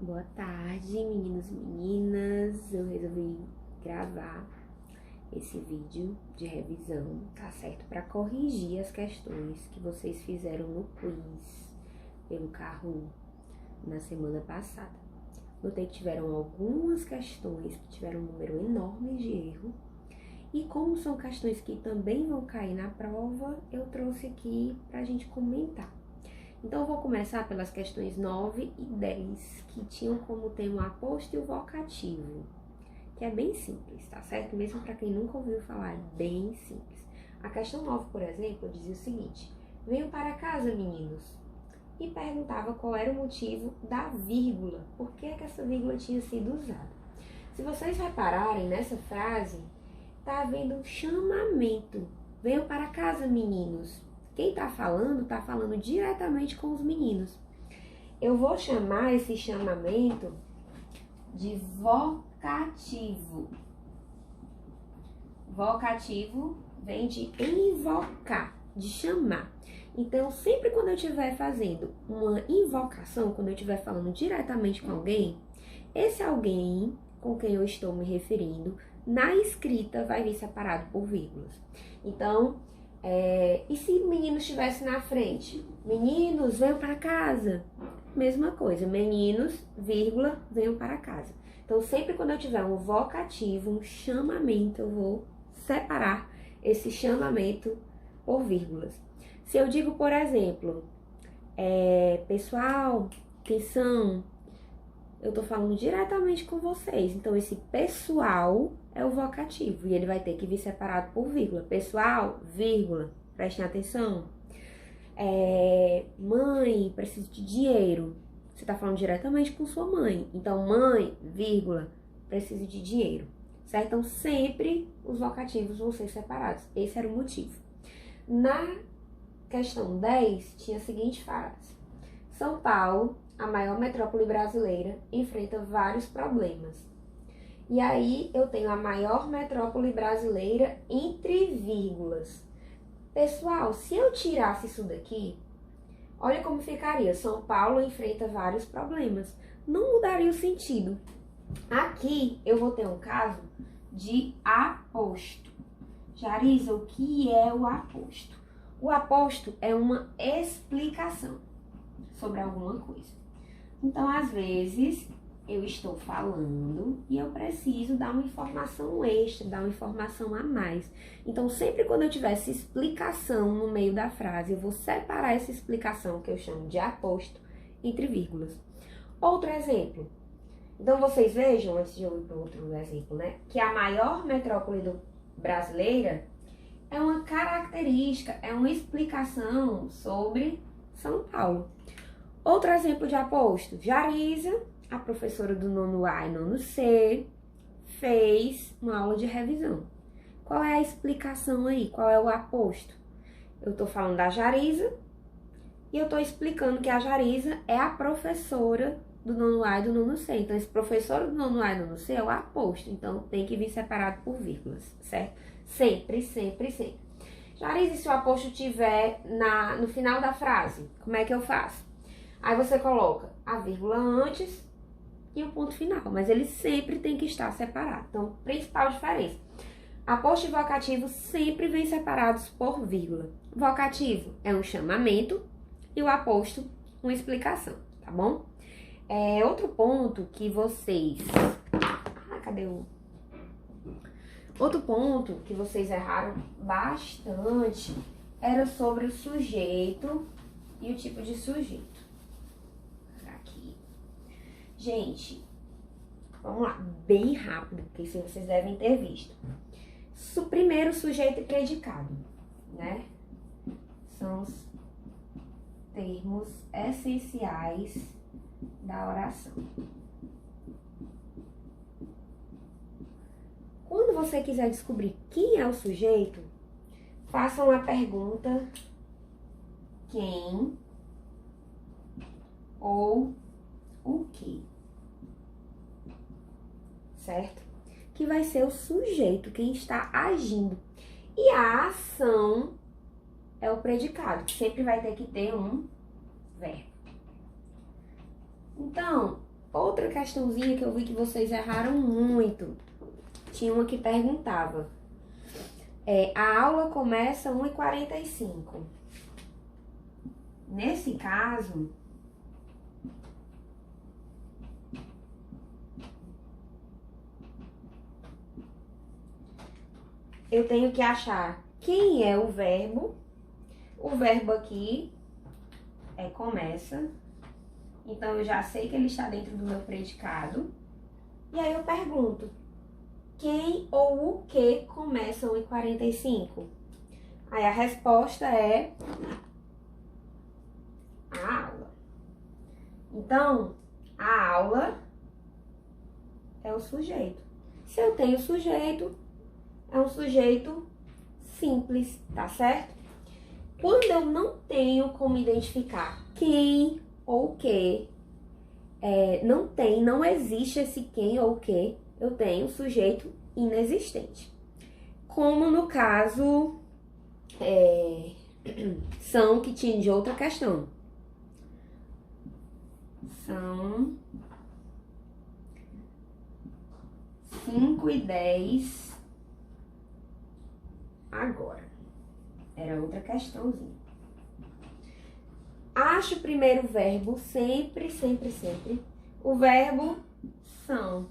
Boa tarde, meninos e meninas. Eu resolvi gravar esse vídeo de revisão, tá certo? Para corrigir as questões que vocês fizeram no quiz pelo Kahoot na semana passada. Notei que tiveram algumas questões que tiveram um número enorme de erro. E como são questões que também vão cair na prova, eu trouxe aqui pra gente comentar. Então, eu vou começar pelas questões 9 e 10, que tinham como tema o aposto e o vocativo, que é bem simples, tá certo? Mesmo para quem nunca ouviu falar, é bem simples. A questão 9, por exemplo, dizia o seguinte: venham para casa, meninos, e perguntava qual era o motivo da vírgula, por que essa vírgula tinha sido usada. Se vocês repararem nessa frase, tá havendo um chamamento. Venham para casa, meninos. Quem tá falando diretamente com os meninos. Eu vou chamar esse chamamento de vocativo. Vocativo vem de invocar, de chamar. Então, sempre quando eu estiver fazendo uma invocação, quando eu estiver falando diretamente com alguém, esse alguém com quem eu estou me referindo, na escrita vai vir separado por vírgulas. Então, e se o menino estivesse na frente? Meninos, venham para casa. Mesma coisa, meninos, vírgula, venham para casa. Então, sempre quando eu tiver um vocativo, um chamamento, eu vou separar esse chamamento por vírgulas. Se eu digo, por exemplo, pessoal, atenção, eu tô falando diretamente com vocês. Então, esse pessoal é o vocativo e ele vai ter que vir separado por vírgula. Pessoal, vírgula, prestem atenção. Mãe, preciso de dinheiro. Você tá falando diretamente com sua mãe. Então, mãe, vírgula, preciso de dinheiro. Certo? Então, sempre os vocativos vão ser separados. Esse era o motivo. Na questão 10, tinha a seguinte frase: São Paulo, a maior metrópole brasileira, enfrenta vários problemas. E aí eu tenho a maior metrópole brasileira entre vírgulas. Pessoal, se eu tirasse isso daqui, olha como ficaria. São Paulo enfrenta vários problemas. Não mudaria o sentido. Aqui eu vou ter um caso de aposto. Jarisa, o que é o aposto? O aposto é uma explicação sobre alguma coisa. Então, às vezes, eu estou falando e eu preciso dar uma informação extra, dar uma informação a mais. Então, sempre quando eu tiver essa explicação no meio da frase, eu vou separar essa explicação, que eu chamo de aposto, entre vírgulas. Outro exemplo. Então, vocês vejam, antes de eu ir para outro exemplo, né? Que a maior metrópole brasileira é uma característica, é uma explicação sobre São Paulo. Outro exemplo de aposto: Jarisa, a professora do nono A e nono C, fez uma aula de revisão. Qual é a explicação aí? Qual é o aposto? Eu tô falando da Jarisa e eu tô explicando que a Jarisa é a professora do nono A e do nono C. Então, esse professor do nono A e nono C é o aposto. Então, tem que vir separado por vírgulas, certo? Sempre, sempre, sempre. Jarisa, se o aposto estiver no final da frase, como é que eu faço? Aí você coloca a vírgula antes e o ponto final, mas ele sempre tem que estar separado. Então, principal diferença: aposto e vocativo sempre vêm separados por vírgula. Vocativo é um chamamento e o aposto uma explicação, tá bom? Outro ponto que vocês... cadê o... Outro ponto que vocês erraram bastante era sobre o sujeito e o tipo de sujeito. Gente, vamos lá, bem rápido, porque isso vocês devem ter visto. Primeiro, sujeito e predicado, né? São os termos essenciais da oração. Quando você quiser descobrir quem é o sujeito, façam a pergunta quem ou o que, certo? Que vai ser o sujeito, quem está agindo. E a ação é o predicado, que sempre vai ter que ter um verbo. Então, Outra questãozinha que eu vi que vocês erraram muito. Tinha uma que perguntava. A aula começa 1h45. Nesse caso, eu tenho que achar quem é o verbo. O verbo aqui começa. Então, eu já sei que ele está dentro do meu predicado. E aí eu pergunto, quem ou o que começa 1h45? Aí a resposta é a aula. Então, a aula é o sujeito. Se eu tenho sujeito, é um sujeito simples, tá certo? Quando eu não tenho como identificar quem ou o que, não existe esse quem ou o que, eu tenho sujeito inexistente. Como no caso são que tinha de outra questão. São 5h10 agora. Era outra questãozinha. Acho o primeiro verbo sempre o verbo são,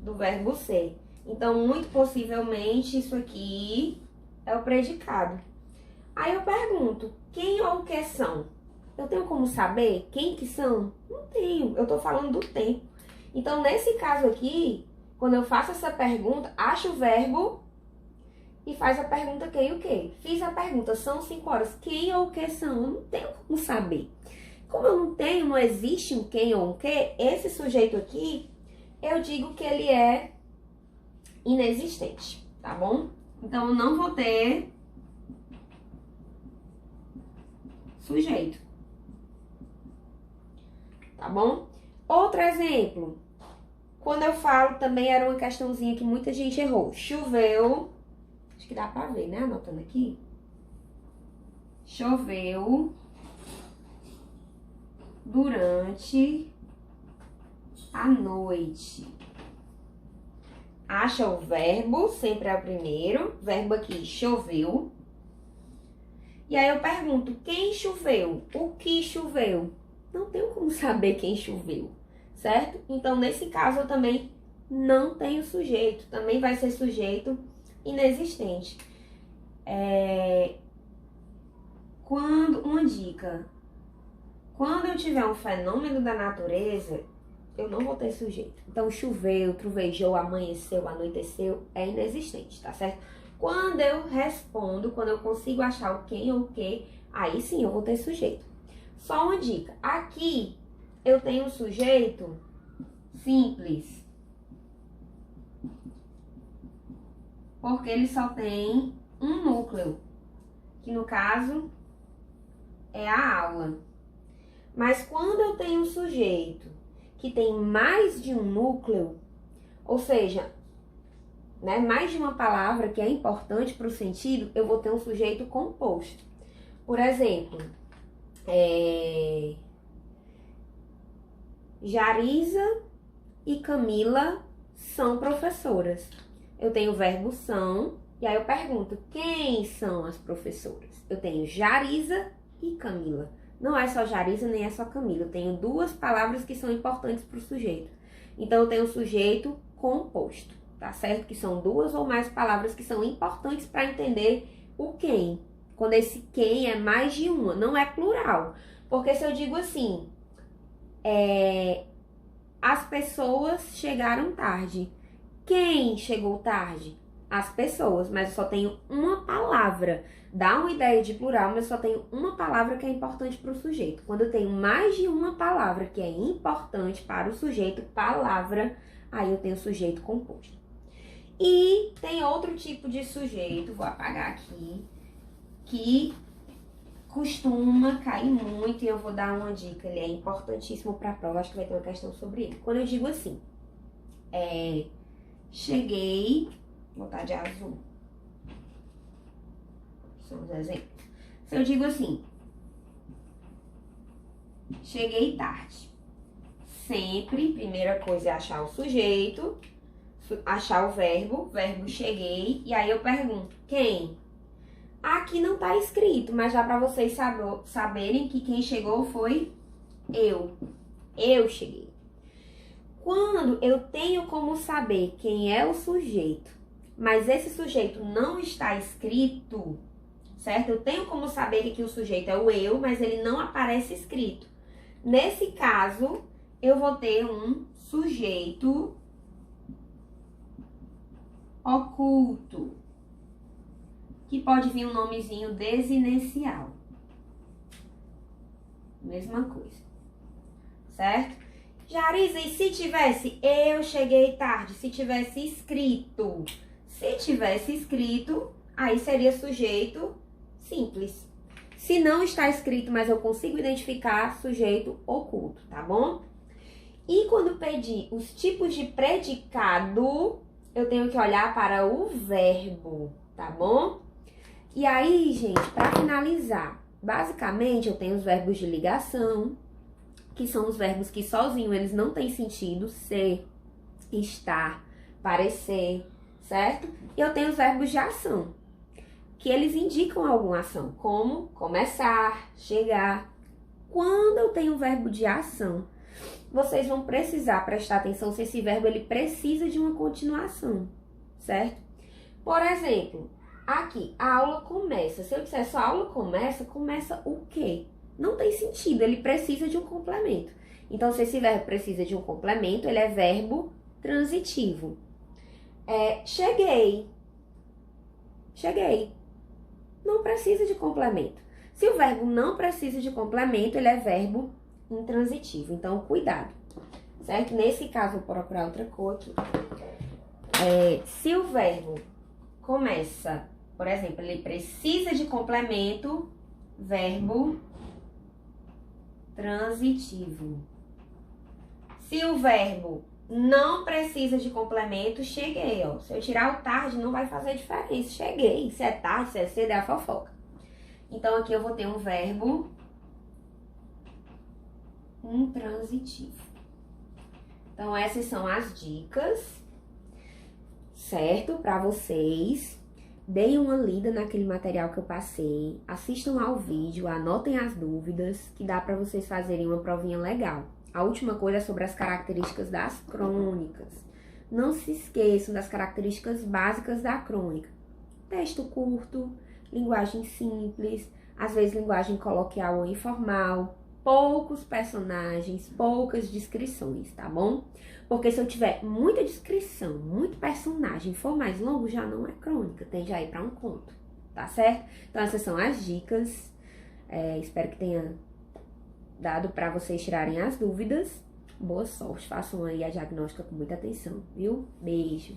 do verbo ser. Então, muito possivelmente, isso aqui é o predicado. Aí eu pergunto, quem ou o que são? Eu tenho como saber quem que são? Não tenho, eu tô falando do tempo. Então, nesse caso aqui, quando eu faço essa pergunta, acho o verbo e faz a pergunta quem e o que. Fiz a pergunta, são 5 horas, quem ou o que são? Eu não tenho como saber. Como eu não tenho, não existe um quem ou um que, esse sujeito aqui, eu digo que ele é inexistente, tá bom? Então, eu não vou ter sujeito, tá bom? Outro exemplo, quando eu falo, também era uma questãozinha que muita gente errou. Choveu, acho que dá pra ver, né? Anotando aqui. Choveu durante a noite. Acha o verbo, sempre é o primeiro. Verbo aqui, choveu. E aí eu pergunto, quem choveu? O que choveu? Não tenho como saber quem choveu, certo? Então, nesse caso, eu também não tenho sujeito. Também vai ser sujeito inexistente. Uma dica. Quando eu tiver um fenômeno da natureza, eu não vou ter sujeito. Então, choveu, trovejou, amanheceu, anoiteceu, é inexistente, tá certo? Quando eu respondo, quando eu consigo achar o quem ou o que, aí sim eu vou ter sujeito. Só uma dica. Aqui eu tenho um sujeito simples. Porque ele só tem um núcleo, que no caso é a aula. Mas quando eu tenho um sujeito que tem mais de um núcleo, ou seja, né, mais de uma palavra que é importante para o sentido, eu vou ter um sujeito composto. Por exemplo, Jarisa e Camila são professoras. Eu tenho o verbo são, e aí eu pergunto, quem são as professoras? Eu tenho Jarisa e Camila. Não é só Jarisa, nem é só Camila. Eu tenho duas palavras que são importantes para o sujeito. Então, eu tenho o sujeito composto, tá certo? Que são duas ou mais palavras que são importantes para entender o quem. Quando esse quem é mais de uma, não é plural. Porque se eu digo assim, as pessoas chegaram tarde. Quem chegou tarde? As pessoas, mas eu só tenho uma palavra. Dá uma ideia de plural, mas eu só tenho uma palavra que é importante para o sujeito. Quando eu tenho mais de uma palavra que é importante para o sujeito, palavra, aí eu tenho sujeito composto. E tem outro tipo de sujeito, vou apagar aqui, que costuma cair muito, e eu vou dar uma dica, ele é importantíssimo para a prova, acho que vai ter uma questão sobre ele. Quando eu digo assim, cheguei, vou botar de azul, são os exemplos. Se eu digo assim, cheguei tarde, sempre, primeira coisa é achar o sujeito, achar o verbo cheguei, e aí eu pergunto, quem? Aqui não tá escrito, mas já para vocês saberem que quem chegou foi eu. Eu cheguei. Quando eu tenho como saber quem é o sujeito, mas esse sujeito não está escrito, certo? Eu tenho como saber que o sujeito é o eu, mas ele não aparece escrito. Nesse caso, eu vou ter um sujeito oculto, que pode vir um nomezinho desinicial. Mesma coisa, certo? Jarisa, e se tivesse eu cheguei tarde, se tivesse escrito? Se tivesse escrito, aí seria sujeito simples. Se não está escrito, mas eu consigo identificar, sujeito oculto, tá bom? E quando pedir os tipos de predicado, eu tenho que olhar para o verbo, tá bom? E aí, gente, para finalizar, basicamente eu tenho os verbos de ligação, que são os verbos que sozinho eles não têm sentido, ser, estar, parecer, certo? E eu tenho os verbos de ação, que eles indicam alguma ação, como começar, chegar. Quando eu tenho um verbo de ação, vocês vão precisar prestar atenção se esse verbo ele precisa de uma continuação, certo? Por exemplo, aqui, a aula começa. Se eu disser só a aula começa, começa o quê? Não tem sentido, ele precisa de um complemento. Então, se esse verbo precisa de um complemento, ele é verbo transitivo. Cheguei. Cheguei. Não precisa de complemento. Se o verbo não precisa de complemento, ele é verbo intransitivo. Então, cuidado, certo? Nesse caso, vou procurar outra cor aqui. Se o verbo começa, por exemplo, ele precisa de complemento, verbo transitivo. Se o verbo não precisa de complemento, cheguei, ó. Se eu tirar o tarde, não vai fazer diferença. Cheguei. Se é tarde, se é cedo, é a fofoca. Então, aqui eu vou ter um verbo intransitivo. Então, essas são as dicas, certo? Para vocês. Deem uma lida naquele material que eu passei. Assistam ao vídeo, anotem as dúvidas, que dá para vocês fazerem uma provinha legal. A última coisa é sobre as características das crônicas. Não se esqueçam das características básicas da crônica. Texto curto, linguagem simples, às vezes linguagem coloquial ou informal, poucos personagens, poucas descrições, tá bom? Porque se eu tiver muita descrição, muito personagem, for mais longo, já não é crônica, tem já ir para um conto, tá certo? Então essas são as dicas, espero que tenha dado para vocês tirarem as dúvidas. Boa sorte, façam aí a diagnóstica com muita atenção, viu? Beijo!